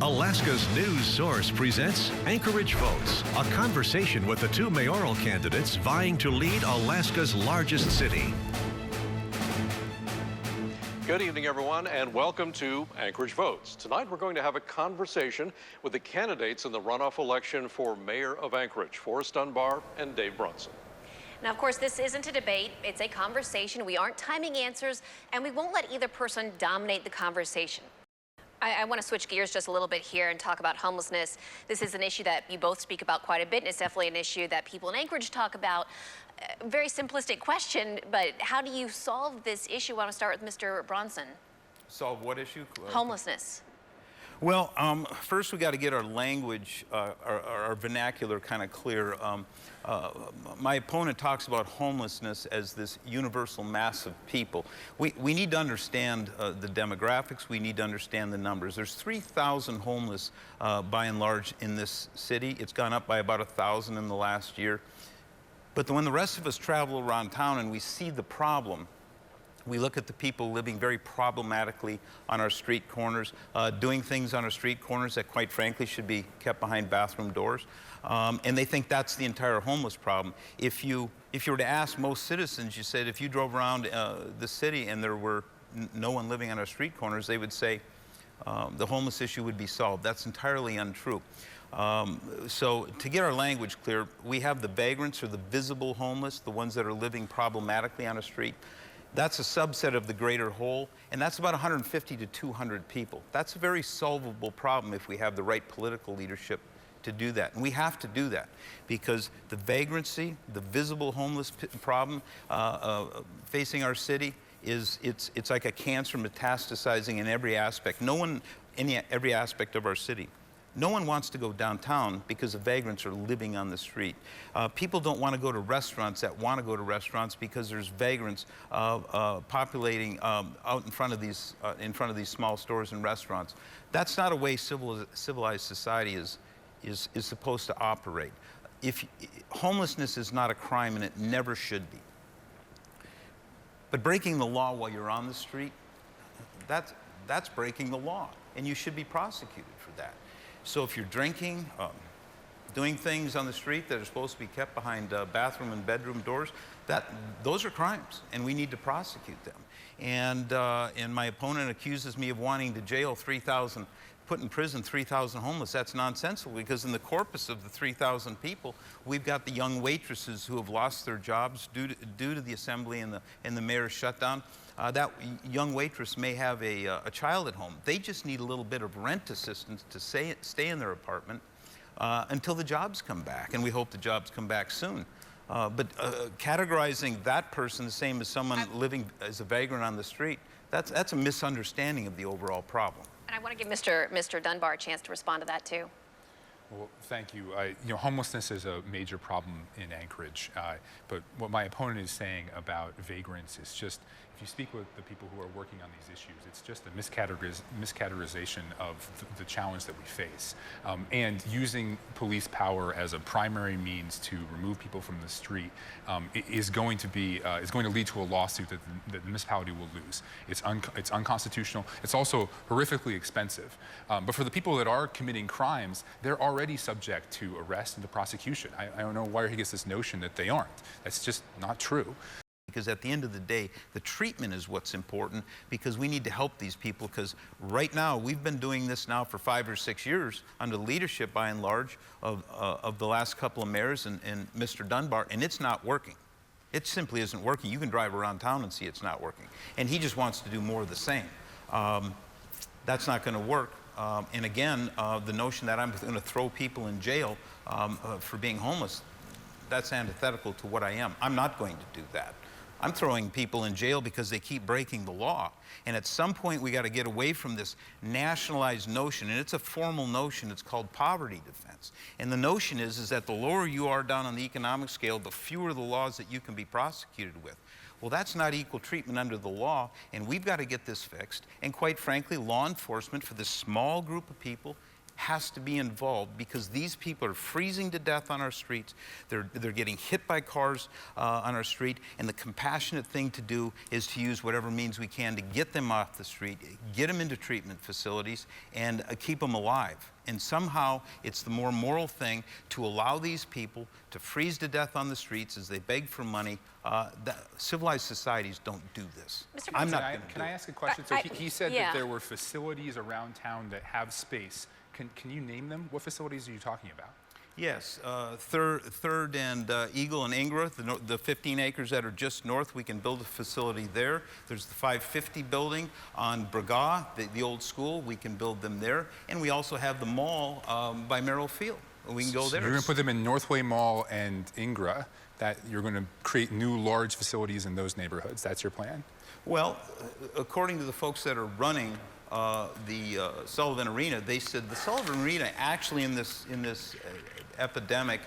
Alaska's news source presents Anchorage Votes, a conversation with the two mayoral candidates vying to lead Alaska's largest city. Good evening, everyone, and welcome to Anchorage Votes. Tonight, we're going to have a conversation with the candidates in the runoff election for mayor of Anchorage, Forrest Dunbar and Dave Brunson. Now, of course, this isn't a debate. It's a conversation. We aren't timing answers, and we won't let either person dominate the conversation. I want to switch gears just a little bit here and talk about homelessness. This is an issue that you both speak about quite a bit, and it's definitely an issue that people in Anchorage talk about. Very simplistic question, but how do you solve this issue? I want to start with Mr. Brunson. Solve what issue? Homelessness. Well, first we got to get our language, our vernacular kind of clear. My opponent talks about homelessness as this universal mass of people. We need to understand the demographics. We need to understand the numbers. There's 3,000 homeless by and large in this city. It's gone up by about 1,000 in the last year. But when the rest of us travel around town and we see the problem, we look at the people living very problematically on our street corners, doing things on our street corners that quite frankly should be kept behind bathroom doors. And they think that's the entire homeless problem. If you were to ask most citizens, you said if you drove around the city and there were no one living on our street corners, they would say the homeless issue would be solved. That's entirely untrue. So to get our language clear, we have the vagrants or the visible homeless, the ones that are living problematically on a street. That's a subset of the greater whole, and that's about 150 to 200 people. That's a very solvable problem if we have the right political leadership to do that. And we have to do that because the vagrancy, the visible homeless problem facing our city it's like a cancer metastasizing in every aspect. Every aspect of our city. No one wants to go downtown because the vagrants are living on the street. People don't want to go to restaurants that want to go to restaurants because there's vagrants populating out in front of these small stores and restaurants. That's not a way civilized society is supposed to operate. Homelessness is not a crime, and it never should be. But breaking the law while you're on the street, that's breaking the law, and you should be prosecuted for that. So if you're drinking, doing things on the street that are supposed to be kept behind bathroom and bedroom doors, those are crimes, and we need to prosecute them. And my opponent accuses me of wanting to put in prison 3,000 homeless. That's nonsensical because in the corpus of the 3,000 people, we've got the young waitresses who have lost their jobs due to the assembly and the mayor's shutdown. That young waitress may have a child at home. They just need a little bit of rent assistance to stay in their apartment until the jobs come back, and we hope the jobs come back soon. But categorizing that person the same as someone living as a vagrant on the street, that's a misunderstanding of the overall problem. And I want to give Mr. Dunbar a chance to respond to that, too. Well, thank you. Homelessness is a major problem in Anchorage, but what my opponent is saying about vagrants is just, if you speak with the people who are working on these issues, it's just a miscategorization of the challenge that we face. And using police power as a primary means to remove people from the street is going to lead to a lawsuit that the municipality will lose. It's unconstitutional. It's also horrifically expensive. But for the people that are committing crimes, they're already subject to arrest and to prosecution. I don't know where he gets this notion that they aren't. That's just not true. Because at the end of the day, the treatment is what's important, because we need to help these people, because right now, we've been doing this now for 5 or 6 years under the leadership, by and large, of the last couple of mayors and Mr. Dunbar, and it's not working. It simply isn't working. You can drive around town and see it's not working. And he just wants to do more of the same. That's not going to work. And again, the notion that I'm going to throw people in jail for being homeless, that's antithetical to what I am. I'm not going to do that. I'm throwing people in jail because they keep breaking the law. And at some point, we got to get away from this nationalized notion, and it's a formal notion. It's called poverty defense. And the notion is that the lower you are down on the economic scale, the fewer the laws that you can be prosecuted with. Well, that's not equal treatment under the law, and we've got to get this fixed. And quite frankly, law enforcement for this small group of people has to be involved, because these people are freezing to death on our streets. They're getting hit by cars on our street, and the compassionate thing to do is to use whatever means we can to get them off the street, get them into treatment facilities, and keep them alive. And somehow it's the more moral thing to allow these people to freeze to death on the streets as they beg for money. Civilized societies don't do this. Mr. I'm not going to Can I ask a question? So he said yeah. that there were facilities around town that have space. Can you name them? What facilities are you talking about? Yes, Third and Eagle and Ingra, the 15 acres that are just north, we can build a facility there. There's the 550 building on Braga, the old school, we can build them there. And we also have the mall by Merrill Field. We can go there. You're going to put them in Northway Mall and Ingra, that you're going to create new large facilities in those neighborhoods. That's your plan? Well, according to the folks that are running the Sullivan Arena, they said the Sullivan Arena actually in this epidemic,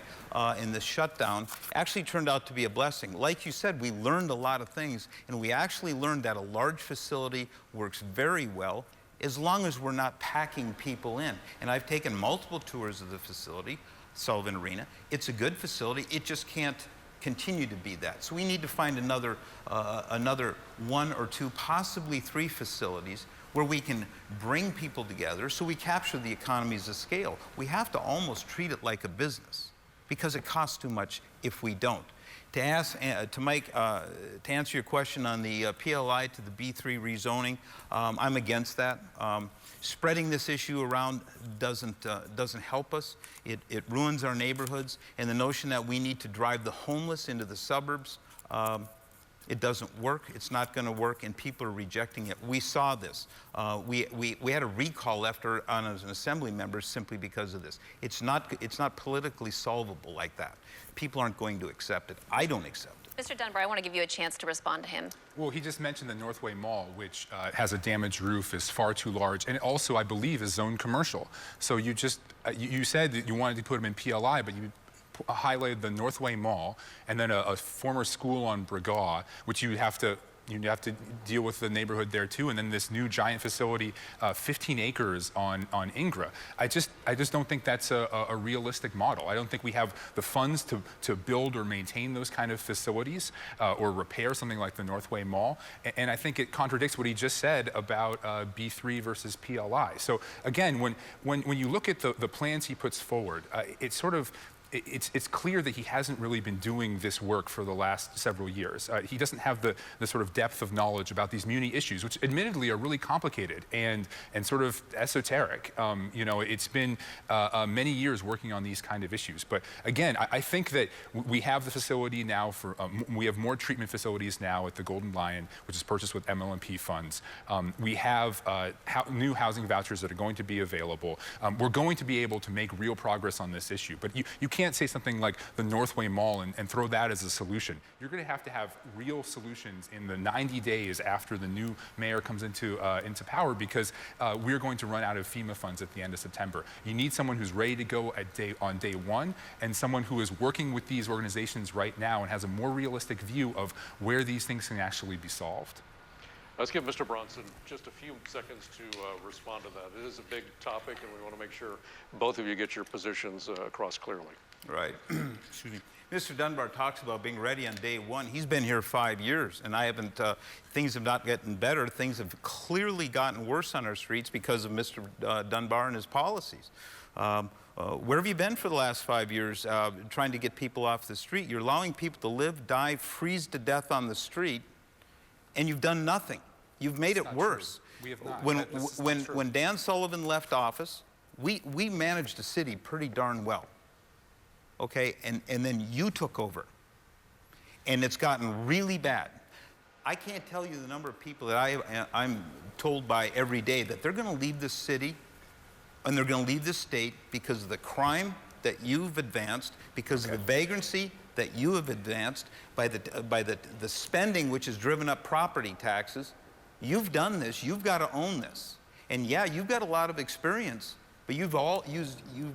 in this shutdown, actually turned out to be a blessing. Like you said, we learned a lot of things, and we actually learned that a large facility works very well as long as we're not packing people in. And I've taken multiple tours of the facility, Sullivan Arena. It's a good facility, it just can't continue to be that. So we need to find another 1 or 2, possibly 3 facilities where we can bring people together so we capture the economies of scale. We have to almost treat it like a business because it costs too much if we don't. To answer your question on the PLI to the B3 rezoning, I'm against that. Spreading this issue around doesn't help us. It ruins our neighborhoods, and the notion that we need to drive the homeless into the suburbs, it doesn't work. It's not going to work, and people are rejecting it. We saw this. We had a recall left on as an assembly member simply because of this. It's not politically solvable like that. People aren't going to accept it. I don't accept it. Mr. Dunbar, I want to give you a chance to respond to him. Well, he just mentioned the Northway Mall, which has a damaged roof, is far too large, and also, I believe, is zoned commercial. So you just, you said that you wanted to put them in PLI, but you highlighted the Northway Mall, and then a former school on Braga, which you have to deal with the neighborhood there too, and then this new giant facility, 15 acres on Ingra. I just don't think that's a realistic model. I don't think we have the funds to build or maintain those kind of facilities or repair something like the Northway Mall. And I think it contradicts what he just said about B3 versus PLI. So again, when you look at the plans he puts forward, it's sort of, it's clear that he hasn't really been doing this work for the last several years. He doesn't have the sort of depth of knowledge about these muni issues, which admittedly are really complicated and sort of esoteric. You know, it's been many years working on these kind of issues. But again, I think that we have the facility now for, we have more treatment facilities now at the Golden Lion, which is purchased with MLMP funds. We have new housing vouchers that are going to be available. We're going to be able to make real progress on this issue. But you can't say something like the Northway Mall and throw that as a solution. You're going to have real solutions in the 90 days after the new mayor comes into power, because we're going to run out of FEMA funds at the end of September. You need someone who's ready to go on day one, and someone who is working with these organizations right now and has a more realistic view of where these things can actually be solved. Let's give Mr. Bronson just a few seconds to respond to that. It is a big topic, and we want to make sure both of you get your positions across clearly. Right. Excuse me. Mr. Dunbar talks about being ready on day one. He's been here 5 years, and I haven't. Things have not gotten better. Things have clearly gotten worse on our streets because of Mr. Dunbar and his policies. Where have you been for the last 5 years trying to get people off the street? You're allowing people to live, die, freeze to death on the street, and you've done nothing. You've made it worse. We have not. When Dan Sullivan left office, we managed the city pretty darn well. Okay, and then you took over, and it's gotten really bad. I can't tell you the number of people that I'm told by every day that they're going to leave this city and they're going to leave this state because of the crime that you've advanced, because of the vagrancy that you have advanced, by the spending which has driven up property taxes. You've done this. You've got to own this. And yeah, you've got a lot of experience, but you've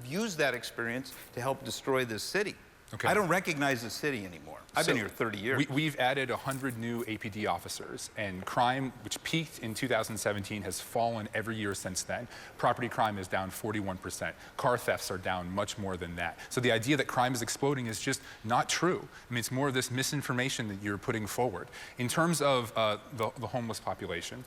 used that experience to help destroy this city. Okay. I don't recognize the city anymore. I've been here 30 years. We've added 100 new APD officers, and crime, which peaked in 2017, has fallen every year since then. Property crime is down 41%. Car thefts are down much more than that. So the idea that crime is exploding is just not true. I mean, it's more of this misinformation that you're putting forward. In terms of the homeless population,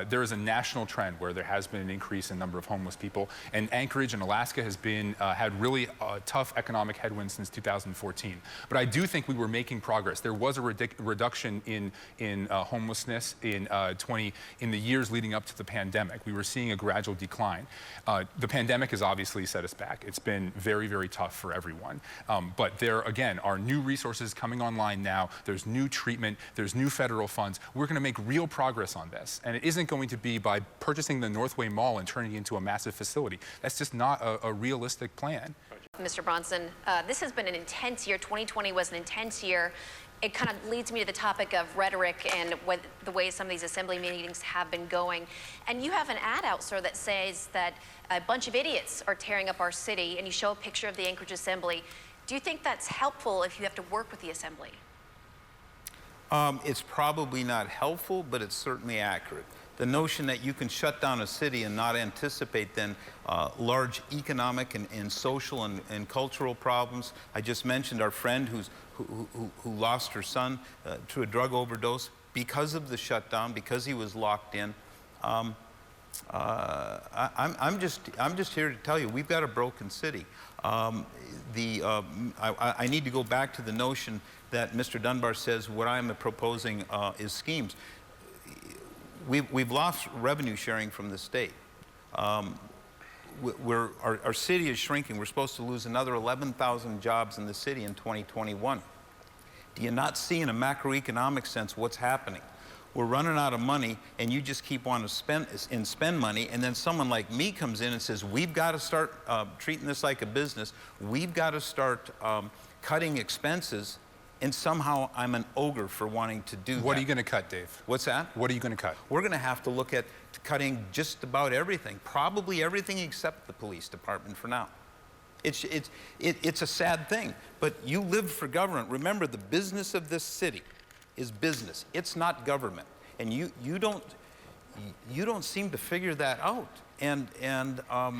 there is a national trend where there has been an increase in number of homeless people, and Anchorage and Alaska has been had really tough economic headwinds since 2014. But I do think we were making progress. There was a reduction in homelessness in the years leading up to the pandemic. We were seeing a gradual decline. The pandemic has obviously set us back. It's been very, very tough for everyone. But there, again, are new resources coming online now. There's new treatment. There's new federal funds. We're going to make real progress on this. And it isn't going to be by purchasing the Northway Mall and turning it into a massive facility. That's just not a realistic plan. Mr. Bronson, this has been an intense year. 2020 was an intense year. It kind of leads me to the topic of rhetoric and the way some of these assembly meetings have been going. And you have an ad out, sir, that says that a bunch of idiots are tearing up our city, and you show a picture of the Anchorage Assembly. Do you think that's helpful if you have to work with the Assembly? It's probably not helpful, but it's certainly accurate. The notion that you can shut down a city and not anticipate then large economic and social and cultural problems. I just mentioned our friend who lost her son to a drug overdose because of the shutdown, because he was locked in. I'm just here to tell you, we've got a broken city. I need to go back to the notion that Mr. Dunbar says what I'm proposing is schemes. We've lost revenue sharing from the state. Our city is shrinking. We're supposed to lose another 11,000 jobs in the city in 2021. Do you not see in a macroeconomic sense what's happening? We're running out of money, and you just keep wanting to spend money, and then someone like me comes in and says, we've got to start treating this like a business. We've got to start cutting expenses. And somehow I'm an ogre for wanting to do that. What are you going to cut, Dave? What's that? What are you going to cut? We're going to have to look at cutting just about everything, probably everything except the police department for now. It's a sad thing, but you live for government. Remember, the business of this city is business. It's not government, and you don't seem to figure that out. And I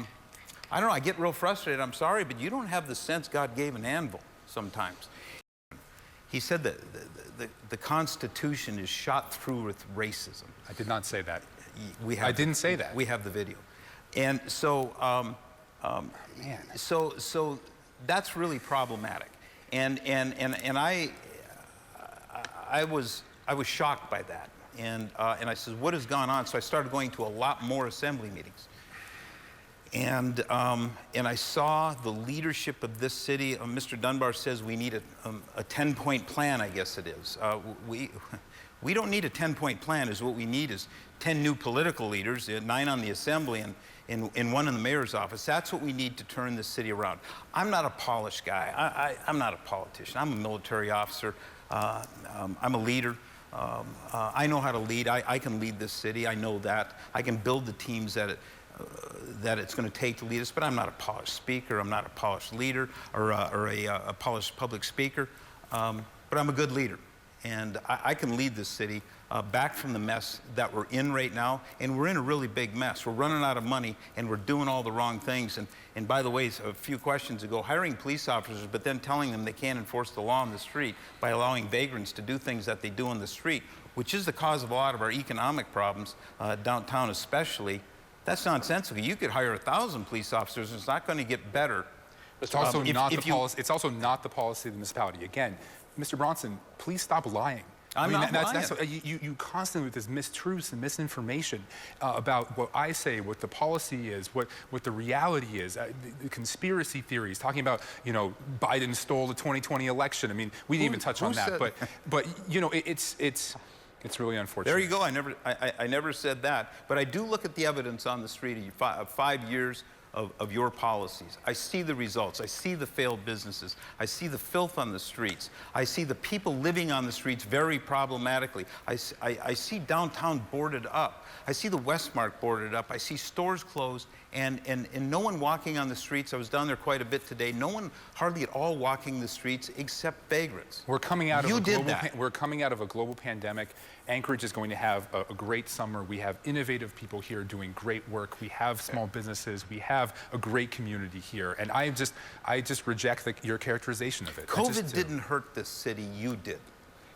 don't know. I get real frustrated. I'm sorry, but you don't have the sense God gave an anvil sometimes. He said that the Constitution is shot through with racism. I did not say that. I didn't say that. We have the video, and so so that's really problematic. And I was shocked by that, and I said, what has gone on? So I started going to a lot more assembly meetings. And I saw the leadership of this city. Mr. Dunbar says we need a 10-point plan, I guess it is. We don't need a 10-point plan. What we need is 10 new political leaders, 9 on the assembly and 1 in the mayor's office. That's what we need to turn this city around. I'm not a polished guy. I'm not a politician. I'm a military officer. I'm a leader. I know how to lead. I can lead this city. I know that. I can build the teams that it's going to take to lead us, but I'm not a polished speaker. I'm not a polished leader or a polished public speaker, but I'm a good leader. And I can lead this city back from the mess that we're in right now, and we're in a really big mess. We're running out of money, and we're doing all the wrong things. And by the way, a few questions ago, hiring police officers, but then telling them they can't enforce the law on the street by allowing vagrants to do things that they do on the street, which is the cause of a lot of our economic problems, downtown especially. That's nonsensical. You could hire 1,000 police officers. It's not going to get better. It's also It's also not the policy of the municipality. Again, Mr. Bronson, please stop lying. I'm not lying. That's what, you constantly with this mistruths and misinformation about what I say, what the policy is, what the reality is, the conspiracy theories, talking about, Biden stole the 2020 election. I mean, we didn't even touch on that, but it's really unfortunate. There you go. I never said that, but I do look at the evidence on the street of 5 years of your policies. I see the results. I see the failed businesses. I see the filth on the streets. I see the people living on the streets very problematically. I see downtown boarded up. I see the Westmark boarded up. I see stores closed and no one walking on the streets. I was down there quite a bit today. No one hardly at all walking the streets except vagrants. We're coming out of we're coming out of a global pandemic. Anchorage is going to have a great summer. We have innovative people here doing great work. We have small businesses. We have a great community here. And I just reject your characterization of it. COVID didn't hurt this city, you did.